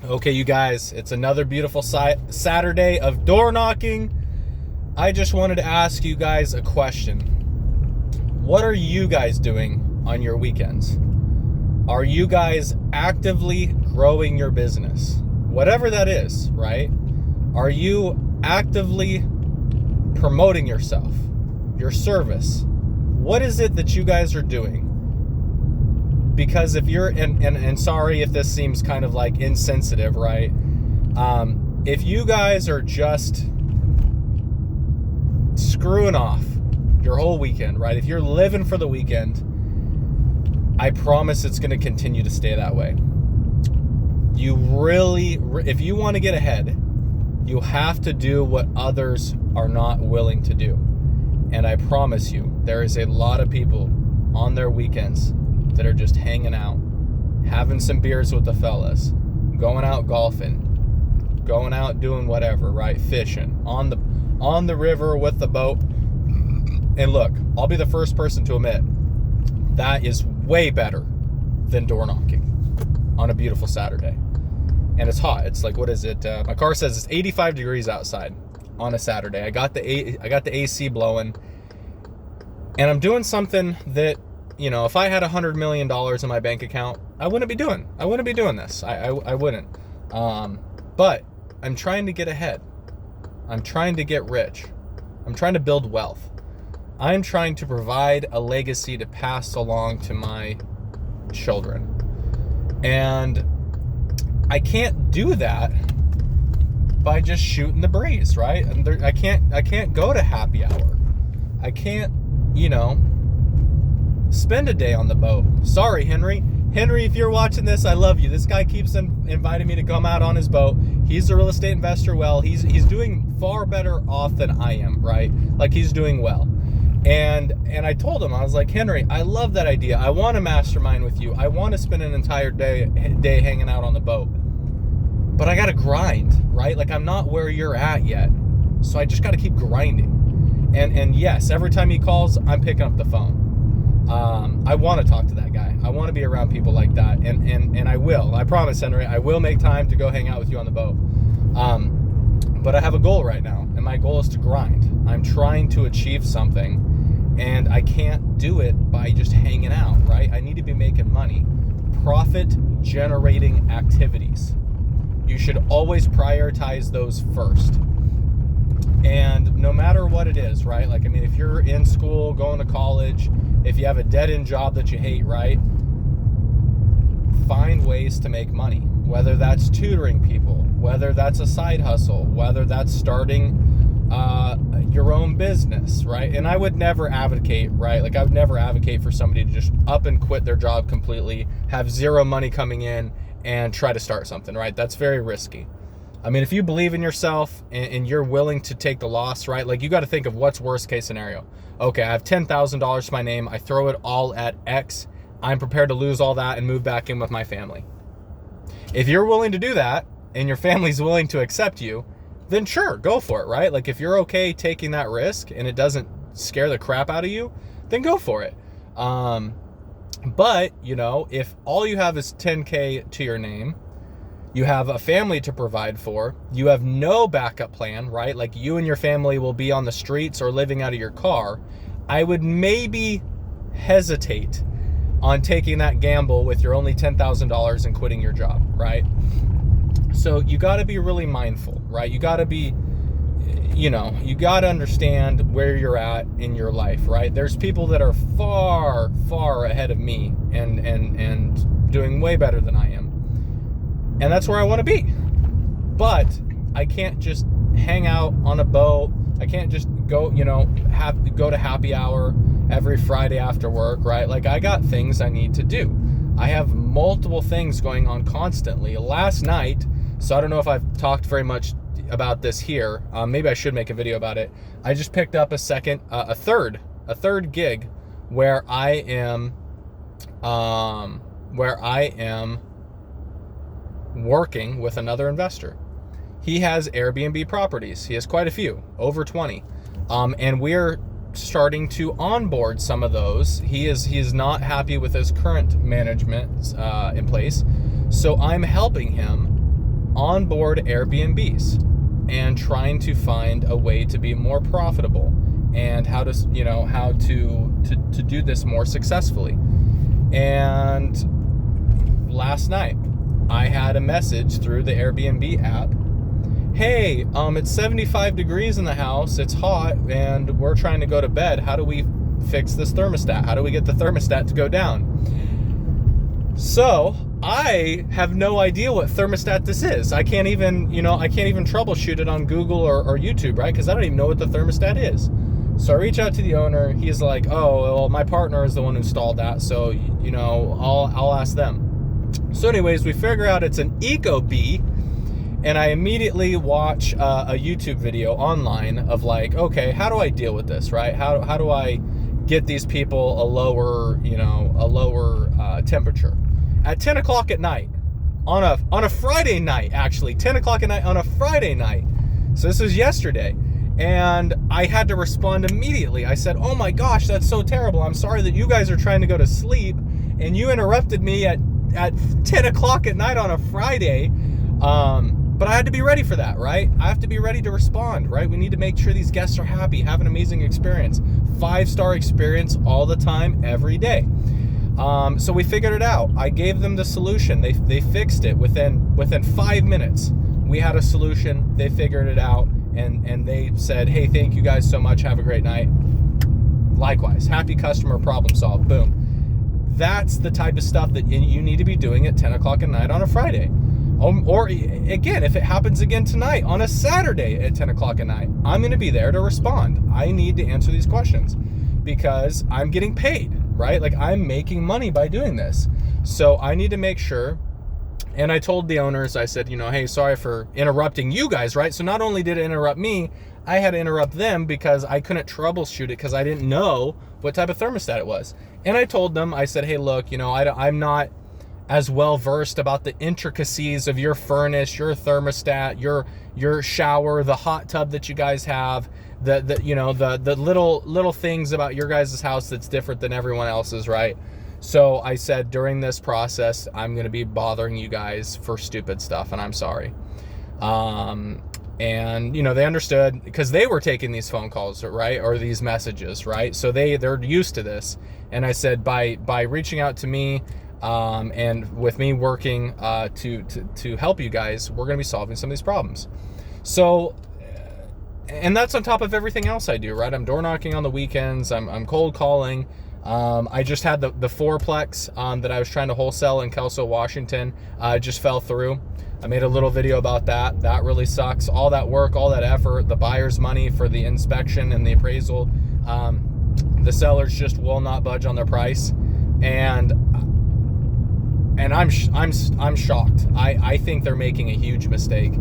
Okay, you guys, it's another beautiful Saturday of door knocking. I just wanted to ask you guys a question. What are you guys doing on your weekends? Are you guys actively growing your business? Whatever that is, right? Are you actively promoting yourself, your service? What is it that you guys are doing? Because if you're, and sorry if this seems kind of like insensitive, right? If you guys are just screwing off your whole weekend, right? If you're living for the weekend, I promise it's going to continue to stay that way. You really, if you want to get ahead, you have to do what others are not willing to do. And I promise you, there is a lot of people on their weekends that are just hanging out, having some beers with the fellas, going out golfing, going out doing whatever, right? Fishing on the river with the boat. And look, I'll be the first person to admit that is way better than door knocking on a beautiful Saturday. And it's hot. It's like, what is it? My car says it's 85 degrees outside on a Saturday. I got the AC blowing, and I'm doing something that, you know, if I had $100 million in my bank account, I wouldn't be doing this. I wouldn't. But I'm trying to get ahead. I'm trying to get rich. I'm trying to build wealth. I'm trying to provide a legacy to pass along to my children. And I can't do that by just shooting the breeze, right? And I can't go to happy hour. I can't, spend a day on the boat. Sorry, Henry. Henry, if you're watching this, I love you. This guy keeps inviting me to come out on his boat. He's a real estate investor. Well, he's doing far better off than I am, right? Like, he's doing well. And I told him, I was like, Henry, I love that idea. I want to mastermind with you. I want to spend an entire day hanging out on the boat. But I got to grind, right? Like, I'm not where you're at yet. So I just got to keep grinding. And yes, every time he calls, I'm picking up the phone. I want to talk to that guy. I want to be around people like that. And I will. I promise, Henry, I will make time to go hang out with you on the boat. But I have a goal right now, and my goal is to grind. I'm trying to achieve something, and I can't do it by just hanging out, right? I need to be making money. Profit-generating activities. You should always prioritize those first. And no matter what it is, right? Like, I mean, if you're in school, going to college, if you have a dead-end job that you hate, right? Find ways to make money. Whether that's tutoring people, whether that's a side hustle, whether that's starting your own business, right? And I would never advocate, right? Like, I would never advocate for somebody to just up and quit their job completely, have zero money coming in, and try to start something, right? That's very risky. I mean, if you believe in yourself and you're willing to take the loss, right? Like, you got to think of what's worst case scenario. Okay, I have $10,000 to my name. I throw it all at X. I'm prepared to lose all that and move back in with my family. If you're willing to do that and your family's willing to accept you, then sure, go for it, right? Like, if you're okay taking that risk and it doesn't scare the crap out of you, then go for it. But, if all you have is $10K to your name, you have a family to provide for, you have no backup plan, right? Like, you and your family will be on the streets or living out of your car, I would maybe hesitate on taking that gamble with your only $10,000 and quitting your job, right? So you got to be really mindful, right? You got to be, you got to understand where you're at in your life, right? There's people that are far, far ahead of me and doing way better than I am. And that's where I want to be. But I can't just hang out on a boat. I can't just go, go to happy hour every Friday after work, right? Like, I got things I need to do. I have multiple things going on constantly. Last night, so I don't know if I've talked very much about this here. Maybe I should make a video about it. I just picked up a third gig where I am working with another investor. He has Airbnb properties. He has quite a few, over 20. And we're starting to onboard some of those. He is not happy with his current management in place. So I'm helping him onboard Airbnbs and trying to find a way to be more profitable and how to do this more successfully. And last night I had a message through the Airbnb app. Hey, it's 75 degrees in the house, it's hot, and we're trying to go to bed. How do we fix this thermostat? How do we get the thermostat to go down? So I have no idea what thermostat this is. I can't even troubleshoot it on Google or YouTube, right? Because I don't even know what the thermostat is. So I reach out to the owner. He's like, oh, well, my partner is the one who installed that, so I'll ask them. So anyways, we figure out it's an Ecobee. And I immediately watch a YouTube video online of like, okay, how do I deal with this, right? How do I get these people a lower temperature? At 10 o'clock at night, on a Friday night, actually, 10 o'clock at night on a Friday night. So this was yesterday. And I had to respond immediately. I said, oh my gosh, that's so terrible. I'm sorry that you guys are trying to go to sleep and you interrupted me at 10 o'clock at night on a Friday. But I had to be ready for that, right? I have to be ready to respond, right? We need to make sure these guests are happy, have an amazing experience. 5-star experience all the time, every day. So we figured it out. I gave them the solution. They fixed it within 5 minutes. We had a solution. They figured it out, and they said, hey, thank you guys so much. Have a great night. Likewise, happy customer, problem solved. Boom. That's the type of stuff that you need to be doing at 10 o'clock at night on a Friday. Or again, if it happens again tonight on a Saturday at 10 o'clock at night, I'm going to be there to respond. I need to answer these questions because I'm getting paid, right? Like, I'm making money by doing this. So I need to make sure. And I told the owners, I said, hey, sorry for interrupting you guys, right? So not only did it interrupt me, I had to interrupt them because I couldn't troubleshoot it because I didn't know what type of thermostat it was. And I told them, I said, hey, look, I'm not as well versed about the intricacies of your furnace, your thermostat, your shower, the hot tub that you guys have, the little things about your guys' house that's different than everyone else's, right? So I said, during this process, I'm going to be bothering you guys for stupid stuff, and I'm sorry. And they understood because they were taking these phone calls, right, or these messages, right? So they're used to this. And I said, by reaching out to me, and with me working to help you guys, we're going to be solving some of these problems. So, and that's on top of everything else I do, right? I'm door knocking on the weekends. I'm cold calling. I just had the fourplex that I was trying to wholesale in Kelso, Washington. Just fell through. I made a little video about that. That really sucks. All that work, all that effort, the buyer's money for the inspection and the appraisal. The sellers just will not budge on their price, and I'm shocked. I think they're making a huge mistake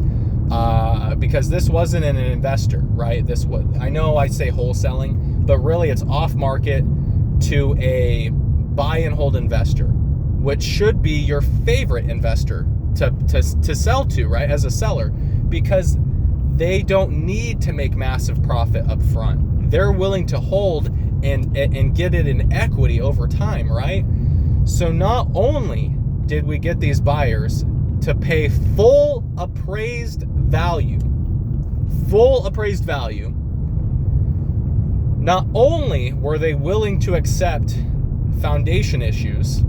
because this wasn't an investor, right? I know I say wholesaling, but really it's off market to a buy and hold investor, which should be your favorite investor to sell to, right? As a seller, because they don't need to make massive profit up front. They're willing to hold and get it in equity over time, right? So not only did we get these buyers to pay full appraised value, not only were they willing to accept foundation issues,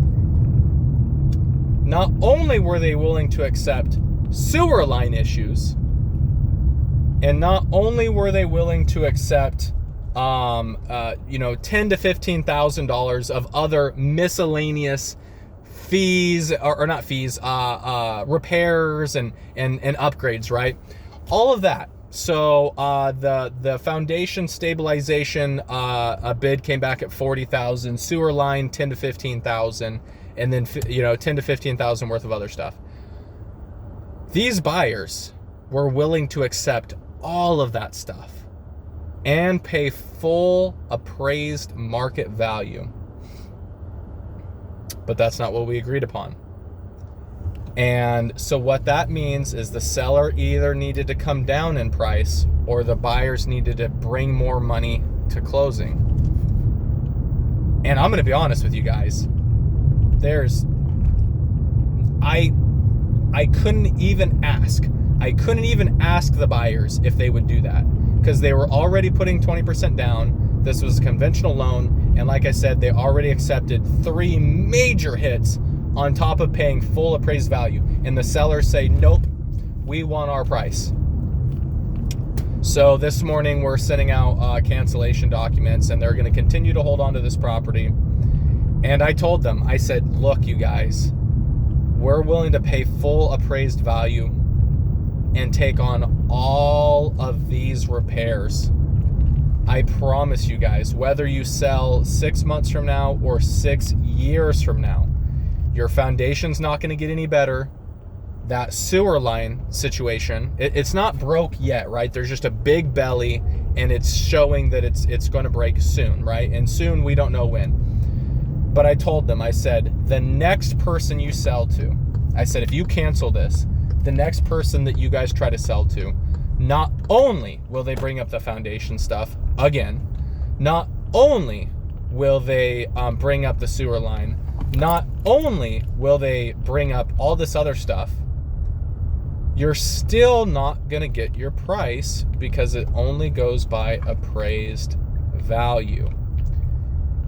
not only were they willing to accept sewer line issues, and not only were they willing to accept $10,000 to $15,000 of other miscellaneous fees, or not fees, repairs and upgrades, right? All of that. So the foundation stabilization bid came back at $40,000, sewer line $10,000 to $15,000, and then $10,000 to $15,000 worth of other stuff. These buyers were willing to accept all of that stuff and pay full appraised market value. But that's not what we agreed upon. And so what that means is the seller either needed to come down in price or the buyers needed to bring more money to closing. And I'm going to be honest with you guys. I I couldn't even ask. I couldn't even ask the buyers if they would do that because they were already putting 20% down. This was a conventional loan. And like I said, they already accepted 3 major hits on top of paying full appraised value. And the sellers say, nope, we want our price. So this morning we're sending out cancellation documents, and they're going to continue to hold on to this property. And I told them, I said, look, you guys, we're willing to pay full appraised value and take on all of these repairs. I promise you guys, whether you sell 6 months from now or 6 years from now, your foundation's not going to get any better. That sewer line situation, it's not broke yet, right? There's just a big belly, and it's showing that it's going to break soon, right? And soon, we don't know when. But I told them, I said, the next person you sell to, I said, if you cancel this, the next person that you guys try to sell to, not only will they bring up the foundation stuff again, not only will they bring up the sewer line, not only will they bring up all this other stuff, you're still not going to get your price because it only goes by appraised value.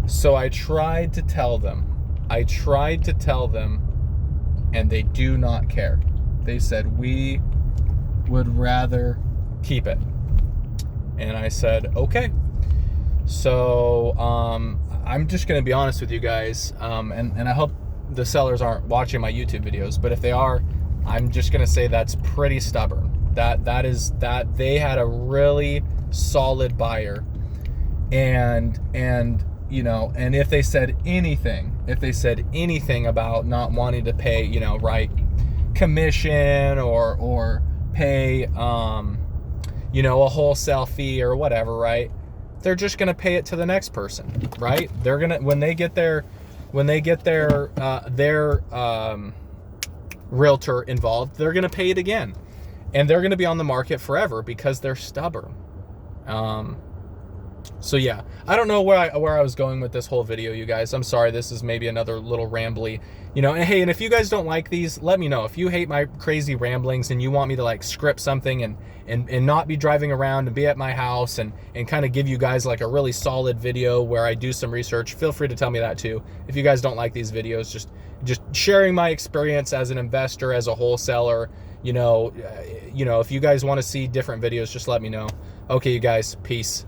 So I tried to tell them, and they do not care. They said, we would rather keep it. And I said, okay. So I'm just going to be honest with you guys, and I hope the sellers aren't watching my YouTube videos, but if they are, I'm just going to say that's pretty stubborn. That they had a really solid buyer, and you know, and if they said anything about not wanting to pay, you know, right, commission or pay you know, a wholesale fee or whatever, right? They're just going to pay it to the next person, right? They're going to, when they get their realtor involved, they're going to pay it again, and they're going to be on the market forever because they're stubborn. So yeah, I don't know where I was going with this whole video, you guys. I'm sorry, this is maybe another little rambly, you know. And hey, and if you guys don't like these, let me know. If you hate my crazy ramblings and you want me to like script something and not be driving around and be at my house and kind of give you guys like a really solid video where I do some research, feel free to tell me that too. If you guys don't like these videos, just sharing my experience as an investor, as a wholesaler, you know, if you guys want to see different videos, just let me know. Okay, you guys, peace.